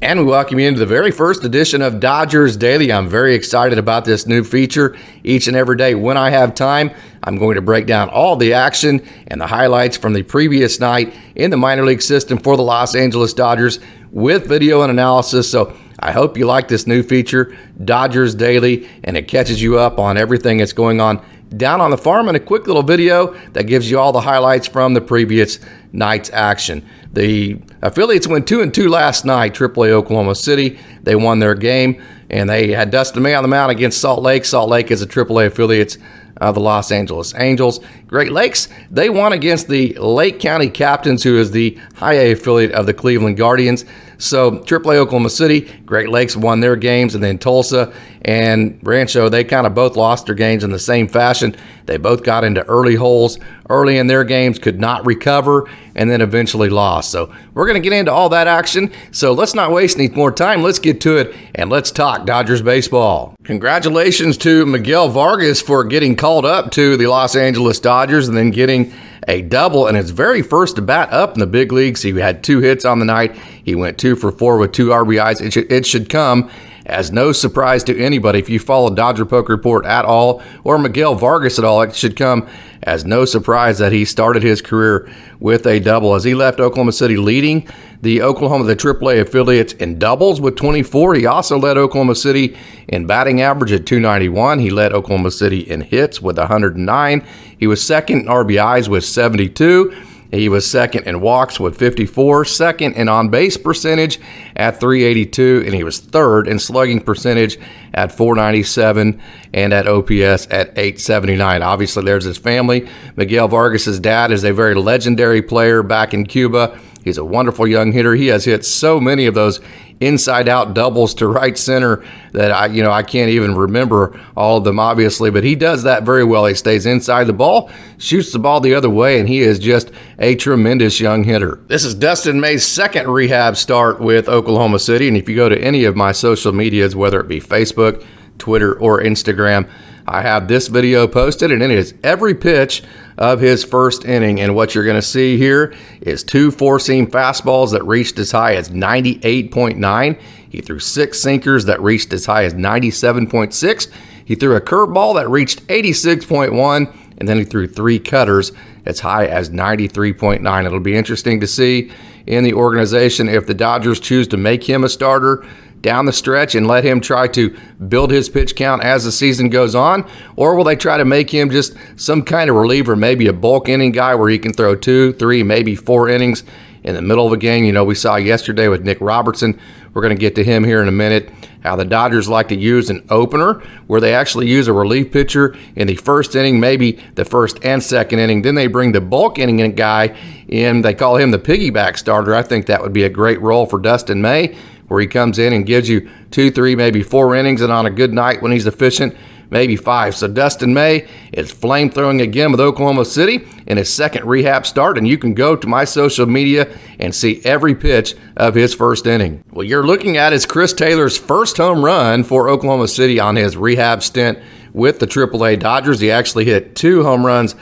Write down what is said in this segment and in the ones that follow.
And we welcome you into the very first edition of Dodgers Daily. I'm very excited about this new feature. Each and every day when I have time, I'm going to break down all the action and the highlights from the previous night in the minor league system for the Los Angeles Dodgers with video and analysis. So I hope you like this new feature, Dodgers Daily, and it catches you up on everything that's going on down on the farm and a quick little video that gives you all the highlights from the previous night's action. The affiliates went 2-2 last night, AAA Oklahoma City. They won their game, and they had Dustin May on the mound against Salt Lake. Salt Lake is a AAA affiliate of the Los Angeles Angels. Great Lakes, they won against the Lake County Captains, who is the high A affiliate of the Cleveland Guardians. So AAA Oklahoma City, Great Lakes won their games, and then Tulsa and Rancho, they kind of both lost their games in the same fashion. They both got into early holes early in their games, could not recover, and then eventually lost. So we're going to get into all that action. So let's not waste any more time. Let's get to it, and let's talk Dodgers baseball. Congratulations to Miguel Vargas for getting called up to the Los Angeles Dodgers and then getting a double in his very first at bat up in the big leagues. He had 2 hits on the night. He went 2 for 4 with 2 RBIs. It should come as no surprise to anybody. If you follow Dodger Poker Report at all or Miguel Vargas at all, it should come as no surprise that he started his career with a double as he left Oklahoma City leading the AAA affiliates in doubles with 24. He also led Oklahoma City in batting average at 291. He led Oklahoma City in hits with 109. He was second in RBIs with 72. He was second in walks with 54, second in on-base percentage at 382, and he was third in slugging percentage at 497 and at OPS at 879. Obviously, there's his family. Miguel Vargas' dad is a very legendary player back in Cuba. He's a wonderful young hitter. He has hit so many of those inside-out doubles to right center that I can't even remember all of them, obviously, but he does that very well. He stays inside the ball, shoots the ball the other way, and he is just a tremendous young hitter. This is Dustin May's second rehab start with Oklahoma City, and if you go to any of my social medias, whether it be Facebook, Twitter, or Instagram, I have this video posted, and it is every pitch of his first inning. And what you're going to see here is 2 four-seam fastballs that reached as high as 98.9. He threw 6 sinkers that reached as high as 97.6. He threw a curveball that reached 86.1, and then he threw 3 cutters as high as 93.9. It'll be interesting to see in the organization if the Dodgers choose to make him a starter down the stretch and let him try to build his pitch count as the season goes on, or will they try to make him just some kind of reliever, maybe a bulk inning guy where he can throw 2, 3, maybe 4 innings in the middle of a game. We saw yesterday with Nick Robertson. We're going to get to him here in a minute, how the Dodgers like to use an opener where they actually use a relief pitcher in the first inning, maybe the first and second inning. Then they bring the bulk inning guy in. They call him the piggyback starter. I think that would be a great role for Dustin May, where he comes in and gives you 2, 3, maybe 4 innings, and on a good night when he's efficient, maybe 5. So Dustin May is flame-throwing again with Oklahoma City in his second rehab start, and you can go to my social media and see every pitch of his first inning. What you're looking at is Chris Taylor's first home run for Oklahoma City on his rehab stint with the AAA Dodgers. He actually hit 2 home runs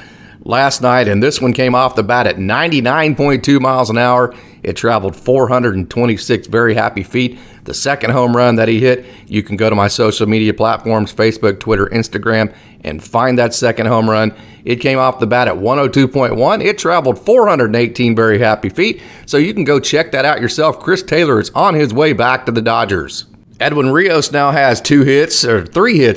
last night, and this one came off the bat at 99.2 miles an hour. It traveled 426 very happy feet. The second home run that he hit, you can go to my social media platforms, Facebook, Twitter, Instagram, and find that second home run. It came off the bat at 102.1. It traveled 418 very happy feet. So you can go check that out yourself. Chris Taylor is on his way back to the Dodgers. Edwin Rios now has 3 hits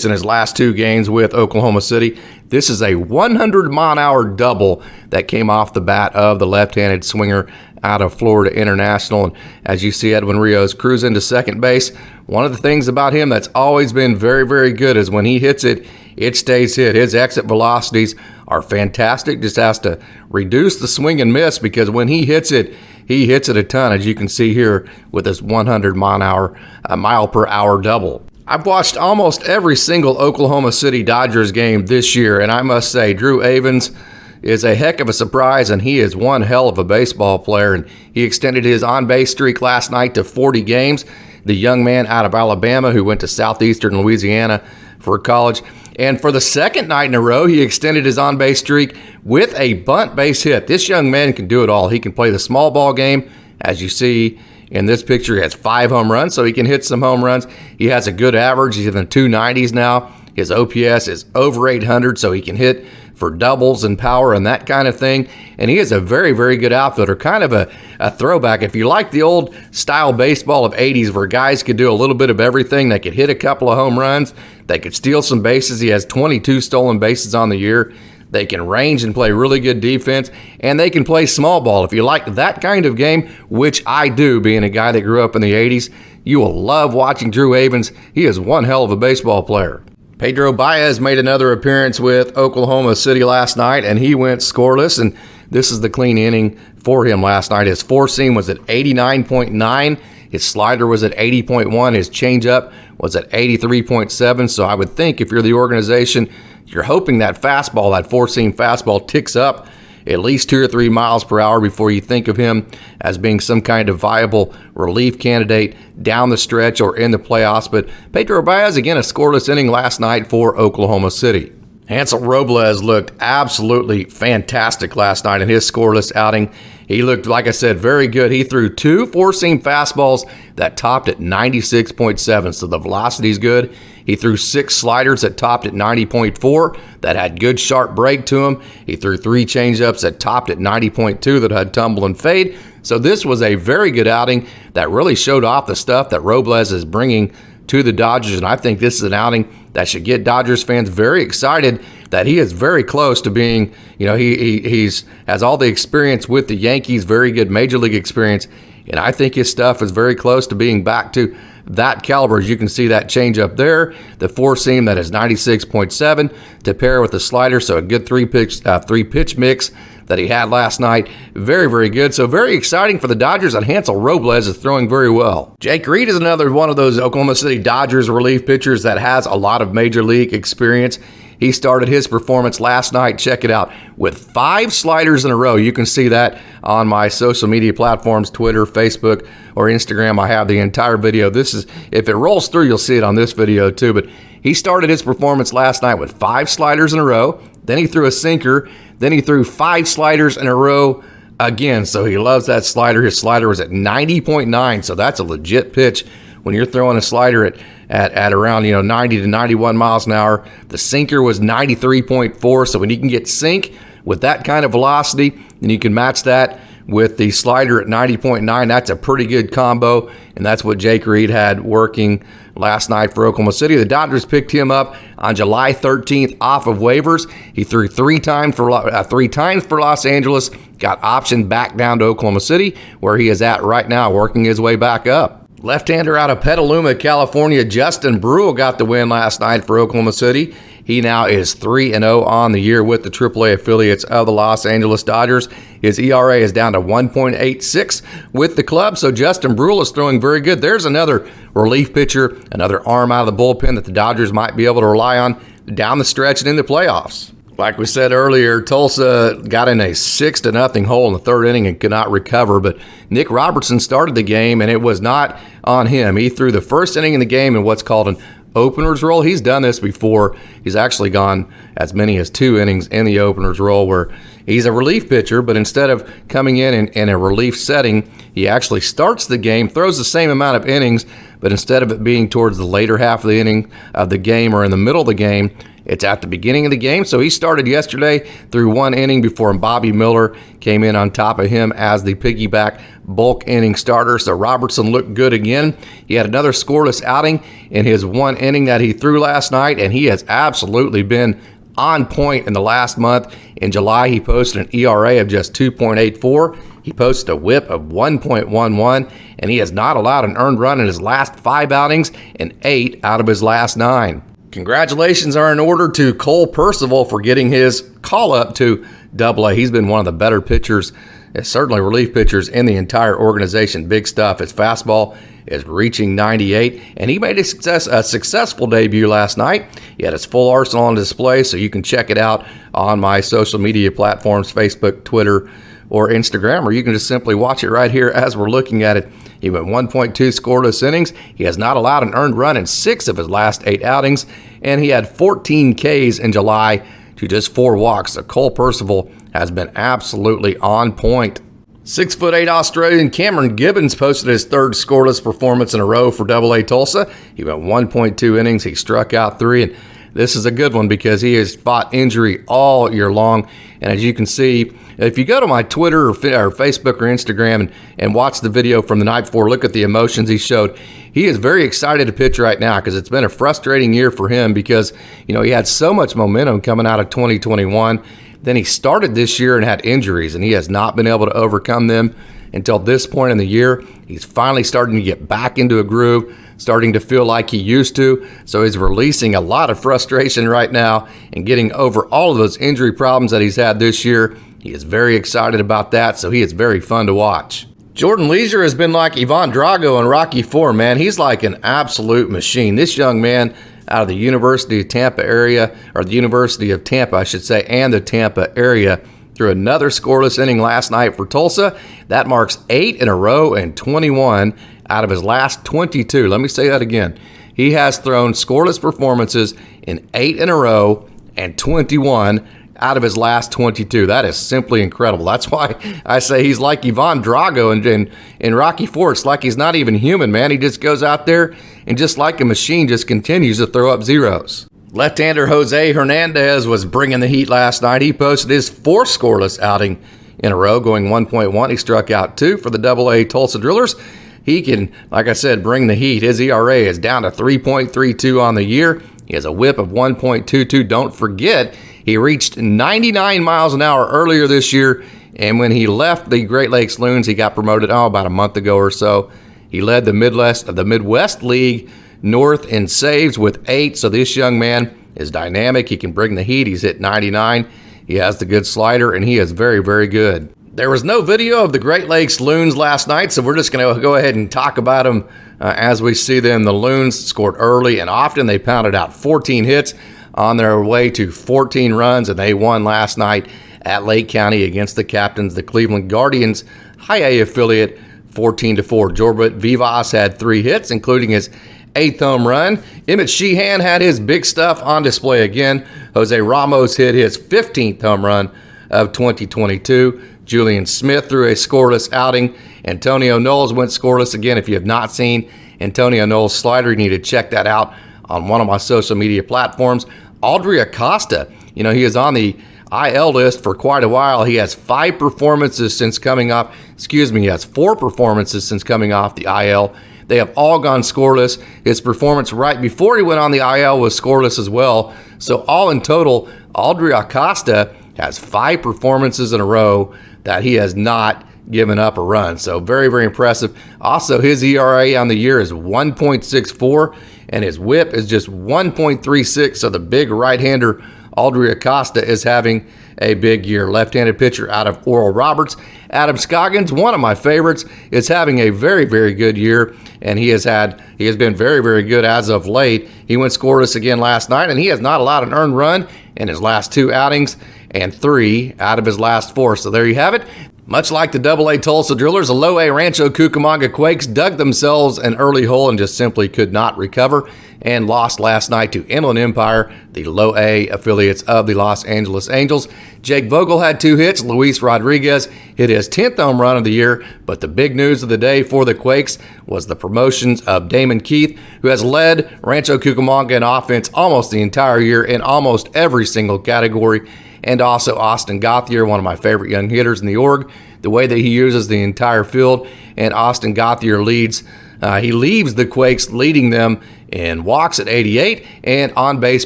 in his last 2 games with Oklahoma City. This is a 100-mile-an-hour double that came off the bat of the left-handed swinger out of Florida International. And as you see Edwin Rios cruise into second base, one of the things about him that's always been very, very good is when he hits it, it stays hit. His exit velocities are fantastic. Just has to reduce the swing and miss, because when he hits it a ton, as you can see here with this 100 mile per hour double. I've watched almost every single Oklahoma City Dodgers game this year, and I must say Drew Avents is a heck of a surprise, and he is one hell of a baseball player, and he extended his on-base streak last night to 40 games. The young man out of Alabama who went to Southeastern Louisiana for college. And for the second night in a row, he extended his on-base streak with a bunt base hit. This young man can do it all. He can play the small ball game, as you see In this picture, he has 5 home runs, so he can hit some home runs. He has a good average. He's in the 290s now. His OPS is over 800, so he can hit for doubles and power and that kind of thing. And he is a very, very good outfielder, kind of a throwback. If you like the old style baseball of 80s where guys could do a little bit of everything, they could hit a couple of home runs, they could steal some bases. He has 22 stolen bases on the year. They can range and play really good defense, and they can play small ball. If you like that kind of game, which I do, being a guy that grew up in the 80s, you will love watching Drew Avents. He is one hell of a baseball player. Pedro Baez made another appearance with Oklahoma City last night, and he went scoreless, and this is the clean inning for him last night. His four-seam was at 89.9. His slider was at 80.1. His changeup was at 83.7. So I would think if you're the organization, you're hoping that fastball, that four-seam fastball, ticks up at least 2 or 3 miles per hour before you think of him as being some kind of viable relief candidate down the stretch or in the playoffs. But Pedro Baez, again, a scoreless inning last night for Oklahoma City. Hansel Robles looked absolutely fantastic last night in his scoreless outing. He looked, like I said, very good. He threw 2 four-seam fastballs that topped at 96.7, so the velocity's good. He threw 6 sliders that topped at 90.4 that had good sharp break to them. He threw 3 changeups that topped at 90.2 that had tumble and fade. So this was a very good outing that really showed off the stuff that Robles is bringing to the Dodgers, and I think this is an outing that should get Dodgers fans very excited that he is very close to being, he's has all the experience with the Yankees, very good major league experience, and I think his stuff is very close to being back to that caliber. As you can see that change up there, the four-seam that is 96.7 to pair with the slider, so a good three-pitch mix that he had last night. Very, very good. So very exciting for the Dodgers, and Hansel Robles is throwing very well. Jake Reed is another one of those Oklahoma City Dodgers relief pitchers that has a lot of major league experience. He started his performance last night, check it out, with 5 sliders in a row. You can see that on my social media platforms, Twitter, Facebook, or Instagram. I have the entire video. This is, if it rolls through, you'll see it on this video too. But he started his performance last night with 5 sliders in a row. Then he threw a sinker. Then he threw 5 sliders in a row again. So he loves that slider. His slider was at 90.9, so that's a legit pitch when you're throwing a slider at around 90 to 91 miles an hour. The sinker was 93.4, so when you can get sink with that kind of velocity, then you can match that with the slider at 90.9. That's a pretty good combo, and that's what Jake Reed had working last night for Oklahoma City. The Dodgers picked him up on July 13th off of waivers. He threw 3 times for Los Angeles, got optioned back down to Oklahoma City, where he is at right now, working his way back up. Left-hander out of Petaluma, California, Dustin Bruhl got the win last night for Oklahoma City. He now is 3-0 on the year with the AAA affiliates of the Los Angeles Dodgers. His ERA is down to 1.86 with the club, so Dustin Bruhl is throwing very good. There's another relief pitcher, another arm out of the bullpen that the Dodgers might be able to rely on down the stretch and in the playoffs. Like we said earlier, Tulsa got in a 6-0 hole in the 3rd inning and could not recover, but Nick Robertson started the game, and it was not on him. He threw the 1st inning in the game in what's called an opener's role. He's done this before. He's actually gone as many as 2 innings in the opener's role, where he's a relief pitcher, but instead of coming in a relief setting, he actually starts the game, throws the same amount of innings, but instead of it being towards the later half of the inning of the game or in the middle of the game, it's at the beginning of the game. So he started yesterday through 1 inning before Bobby Miller came in on top of him as the piggyback bulk inning starter. So Robertson looked good again. He had another scoreless outing in his 1 inning that he threw last night, and he has absolutely been on point in the last month. In July, he posted an ERA of just 2.84. He posted a whip of 1.11, and he has not allowed an earned run in his last 5 outings and 8 out of his last 9. Congratulations are in order to Cole Percival for getting his call-up to AA. He's been one of the better pitchers, certainly relief pitchers, in the entire organization. Big stuff. His fastball is reaching 98, and he made a successful debut last night. He had his full arsenal on display, so you can check it out on my social media platforms, Facebook, Twitter, or Instagram, or you can just simply watch it right here as we're looking at it. He went 1.2 scoreless innings. He has not allowed an earned run in 6 of his last 8 outings, and he had 14 Ks in July to just 4 walks. So Cole Percival has been absolutely on point. 6'8" Australian Cameron Gibbons posted his third scoreless performance in a row for AA Tulsa. He went 1.2 innings. He struck out 3, and this is a good one because he has fought injury all year long. And as you can see, if you go to my Twitter or Facebook or Instagram and watch the video from the night before, look at the emotions he showed. He is very excited to pitch right now because it's been a frustrating year for him because, he had so much momentum coming out of 2021. Then he started this year and had injuries, and he has not been able to overcome them until this point in the year. He's finally starting to get back into a groove, starting to feel like he used to. So he's releasing a lot of frustration right now and getting over all of those injury problems that he's had this year. He is very excited about that, so he is very fun to watch. Jordan Leisure has been like Ivan Drago in Rocky IV, man. He's like an absolute machine. This young man out of the University of Tampa area, or the University of Tampa, I should say, and the Tampa area, threw another scoreless inning last night for Tulsa. That marks 8 in a row and 21 out of his last 22. Let me say that again. He has thrown scoreless performances in 8 in a row and 21 out of his last 22. That is simply incredible. That's why I say he's like Ivan Drago in Rocky IV. It's like he's not even human, man. He just goes out there and just like a machine just continues to throw up zeros. Left-hander Jose Hernandez was bringing the heat last night. He posted his 4th scoreless outing in a row, going 1.1. He struck out 2 for the AA Tulsa Drillers. He can, like I said, bring the heat. His ERA is down to 3.32 on the year. He has a whip of 1.22. Don't forget, he reached 99 miles an hour earlier this year, and when he left the Great Lakes Loons, he got promoted about a month ago or so. He led the Midwest League North in saves with 8, so this young man is dynamic. He can bring the heat. He's hit 99. He has the good slider, and he is very, very good. There was no video of the Great Lakes Loons last night, so we're just going to go ahead and talk about them as we see them. The Loons scored early and often. They pounded out 14 hits on their way to 14 runs, and they won last night at Lake County against the captains, the Cleveland Guardians, High A affiliate, 14-4. Jorbert Vivas had 3 hits, including his 8th home run. Emmett Sheehan had his big stuff on display again. Jose Ramos hit his 15th home run of 2022. Julian Smith threw a scoreless outing. Antonio Knowles went scoreless again. If you have not seen Antonio Knowles' slider, you need to check that out on one of my social media platforms. Audrey Acosta, he is on the IL list for quite a while. He has 5 performances since coming off, he has 4 performances since coming off the IL. They have all gone scoreless. His performance right before he went on the IL was scoreless as well. So all in total, Audrey Acosta has 5 performances in a row that he has not given up a run. So very, very impressive. Also, his ERA on the year is 1.64, and his whip is just 1.36. So the big right-hander, Audrey Acosta, is having a big year. Left-handed pitcher out of Oral Roberts, Adam Scoggins, one of my favorites, is having a very, very good year, and he has been very, very good as of late. He went scoreless again last night, and he has not allowed an earned run in his last 2 outings and 3 out of his last 4. So there you have it. Much like the AA Tulsa Drillers, the Low A Rancho Cucamonga Quakes dug themselves an early hole and just simply could not recover and lost last night to Inland Empire, the Low A affiliates of the Los Angeles Angels. Jake Vogel had 2 hits. Luis Rodriguez hit his 10th home run of the year. But the big news of the day for the Quakes was the promotions of Damon Keith, who has led Rancho Cucamonga in offense almost the entire year in almost every single category. And also Austin Gauthier, one of my favorite young hitters in the org, the way that he uses the entire field. And Austin Gauthier leaves the Quakes, leading them in walks at 88 and on-base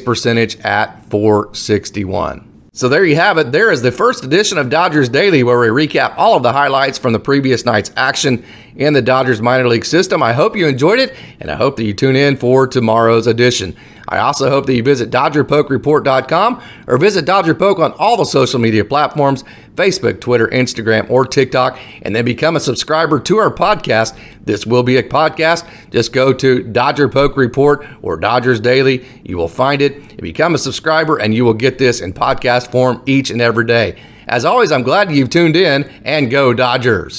percentage at 461. So there you have it. There is the first edition of Dodgers Daily, where we recap all of the highlights from the previous night's action in the Dodgers minor league system. I hope you enjoyed it, and I hope that you tune in for tomorrow's edition. I also hope that you visit DodgerPokeReport.com or visit Dodger Poke on all the social media platforms, Facebook, Twitter, Instagram, or TikTok, and then become a subscriber to our podcast. This will be a podcast. Just go to Dodger Poke Report or Dodgers Daily. You will find it. Become a subscriber, and you will get this in podcast form each and every day. As always, I'm glad you've tuned in, and go Dodgers.